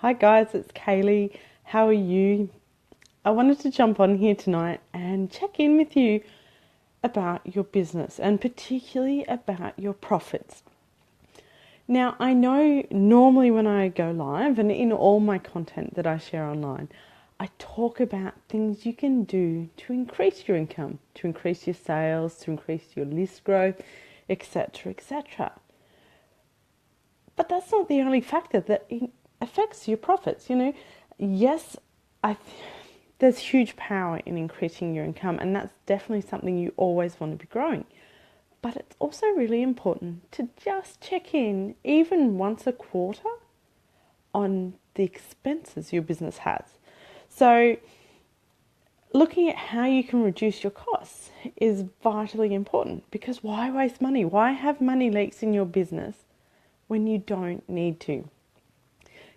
Hi guys, it's Kaylee. How are you? I wanted to jump on here tonight and check in with you about your business and particularly about your profits. Now, I know normally when I go live and in all my content that I share online, I talk about things you can do to increase your income, to increase your sales, to increase your list growth, etc., etc. But that's not the only factor that affects your profits. Yes, I there's huge power in increasing your income, and that's definitely something you always want to be growing. But it's also really important to just check in, even once a quarter, on the expenses your business has. So, looking at how you can reduce your costs is vitally important, because why waste money? Why have money leaks in your business when you don't need to?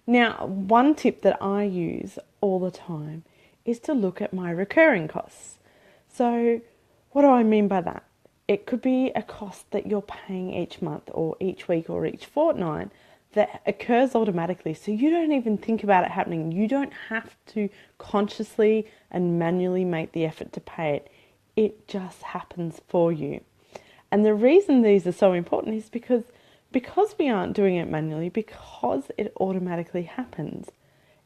Now, one tip that I use all the time is to look at my recurring costs. So, what do I mean by that? It could be a cost that you're paying each month or each week or each fortnight that occurs automatically. So you don't even think about it happening. You don't have to consciously and manually make the effort to pay it. It just happens for you. And the reason these are so important is because we aren't doing it manually, because it automatically happens,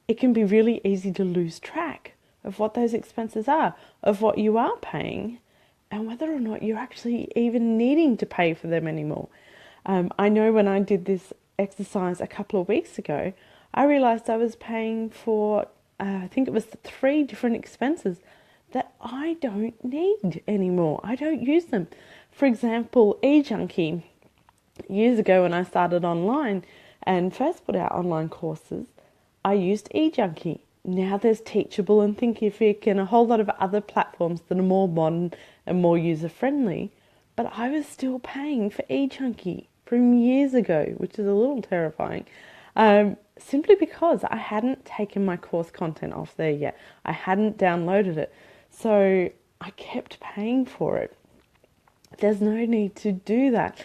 it can be really easy to lose track of what those expenses are, of what you are paying, and whether or not you're actually even needing to pay for them anymore. I know when I did this exercise a couple of weeks ago, I realised I was paying for, I think it was 3 different expenses that I don't need anymore. I don't use them. For example, eJunkie. Years ago when I started online and first put out online courses, I used eJunkie. Now there's Teachable and Thinkific and a whole lot of other platforms that are more modern and more user-friendly, but I was still paying for eJunkie from years ago, which is a little terrifying, simply because I hadn't taken my course content off there yet. I hadn't downloaded it, so I kept paying for it. There's no need to do that.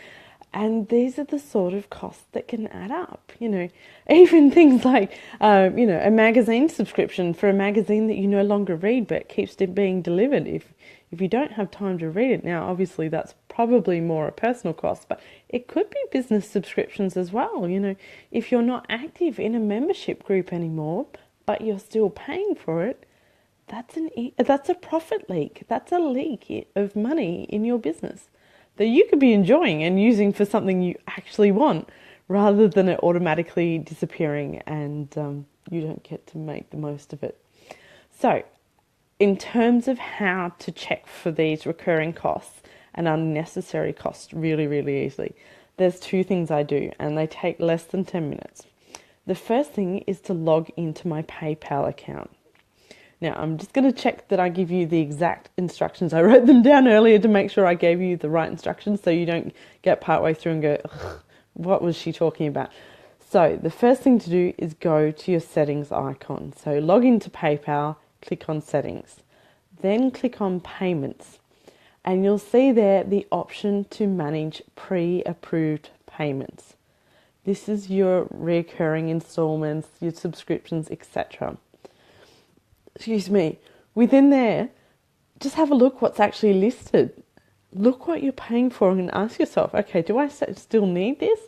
And these are the sort of costs that can add up, even things like, a magazine subscription for a magazine that you no longer read but keeps being delivered. If you don't have time to read it now, obviously that's probably more a personal cost, but it could be business subscriptions as well. If you're not active in a membership group anymore, but you're still paying for it, that's a profit leak. That's a leak of money in your business that you could be enjoying and using for something you actually want, rather than it automatically disappearing and you don't get to make the most of it. So, in terms of how to check for these recurring costs and unnecessary costs really, really easily, there's 2 things I do, and they take less than 10 minutes. The first thing is to log into my PayPal account. Now, I'm just going to check that I give you the exact instructions. I wrote them down earlier to make sure I gave you the right instructions so you don't get partway through and go, what was she talking about? So the first thing to do is go to your settings icon. So log into PayPal, click on settings, then click on payments, and you'll see there the option to manage pre-approved payments. This is your recurring installments, your subscriptions, etc. Within there, just have a look what's actually listed. Look what you're paying for and ask yourself, okay, do I still need this?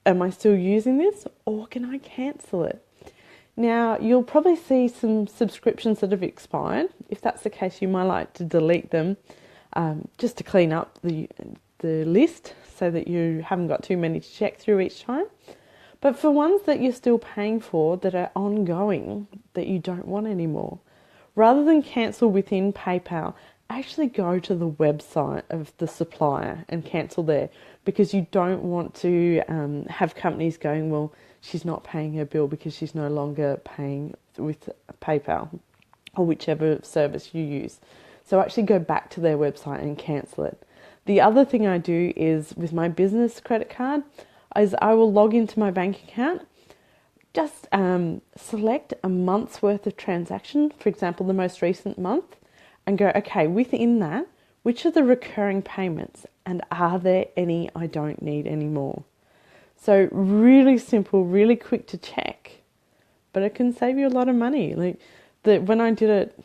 Am I still using this? Or can I cancel it? Now, you'll probably see some subscriptions that have expired. If that's the case, you might like to delete them just to clean up the list so that you haven't got too many to check through each time. But for ones that you're still paying for that are ongoing, that you don't want anymore, rather than cancel within PayPal, actually go to the website of the supplier and cancel there, because you don't want to have companies going, well, she's not paying her bill because she's no longer paying with PayPal or whichever service you use. So actually go back to their website and cancel it. The other thing I do is with my business credit card, is I will log into my bank account, just select a month's worth of transaction, for example, the most recent month, and go, okay, within that, which are the recurring payments and are there any I don't need anymore? So really simple, really quick to check, but it can save you a lot of money. Like when I did it,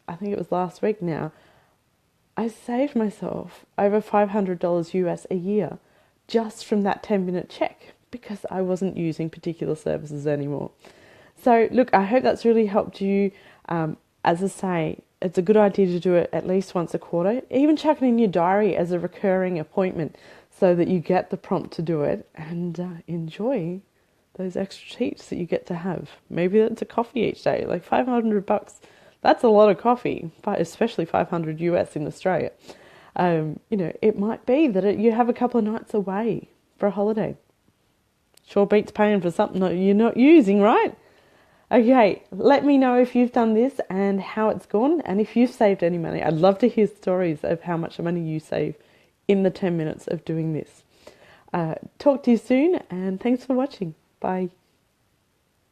I think it was last week now, I saved myself over $500 US a year just from that 10-minute check because I wasn't using particular services anymore. So look, I hope that's really helped you. As I say, it's a good idea to do it at least once a quarter. Even chuck it in your diary as a recurring appointment so that you get the prompt to do it and enjoy those extra treats that you get to have. Maybe that's a coffee each day, like $500. That's a lot of coffee, but especially 500 US in Australia. It might be that you have a couple of nights away for a holiday. Sure beats paying for something that you're not using, right? Okay, let me know if you've done this and how it's gone, and if you've saved any money. I'd love to hear stories of how much money you save in the 10 minutes of doing this. Talk to you soon, and thanks for watching. Bye.